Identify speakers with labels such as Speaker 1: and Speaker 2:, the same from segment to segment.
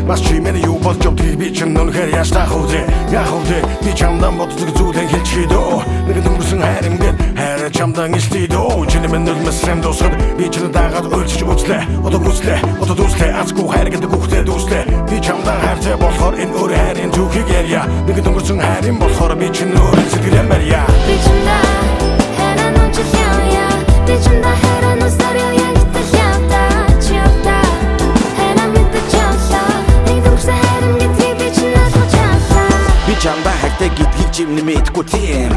Speaker 1: Mas чимэний юу болж явдгийг би чинь үнэхээр яаж таах вэ? Яг вэ? Би чамдан боддог зүйлэн хэлчихээ дөө. Нэг өнгөрсөн хайр ингээд хайраа чамдан илтээ дөө. Чиний минь үлмэсэн дуусахад би чинь дагаад уйлчих үзлээ. Одоо дүслээ. Азгүй хайр гэдэг үхтэй дүслээ. Би чамдан хайртай болохоор энэ өөр хайрын түүхийг ярья. Нэг өнгөрсөн хайрын болохоор би чинь өөр сэтгэлэн барья.
Speaker 2: Би чамдан хайраа нууж явъя. Би чамдан хайраа нууж явъя.
Speaker 3: Чамда хайртай гэдгийг чимнэ мэдгүй тийм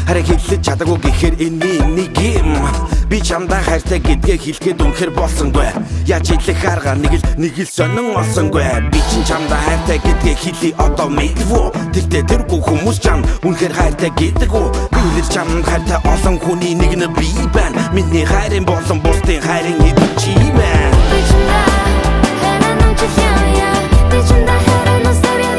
Speaker 3: хараа хэллэж чадаагүй гэхээр энэ нэг юм би чамда хайртай гэдгээ хэлэхэд үнэхэр болсонгүй яаж хэлэх арга нэг л сонин олсонгүй би чинь чамда хайртай гэдгээ хэлий одоо мэдвүү тэгтээ тэргүй хүмүүс чам үнэхэр хайртай гэдэг үү би л чамд хайртай олон хүний нэг нь би байна миний хайрын болон бусдын хайрын хэдэн чи байна
Speaker 2: би чамда хайраа нууж явъя би чамда хайраа нууж явъя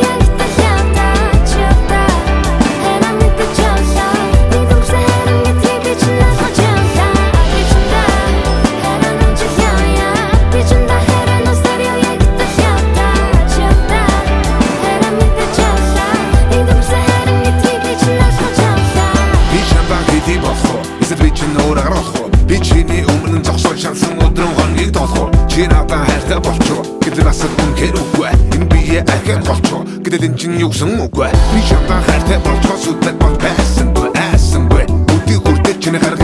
Speaker 4: Би чиний өмнө зогсож шансан өдрөн хонгийг тоолох чи надад хайртай болчихоо гэдэг бас үнэхээр үгүй энэ бие ахин болчихоо гэдэг энэ чинь юусан үгүй би чамд хайртай болчихоо сүтэн бол байсан үгүй өдий хүртэл чиний хайр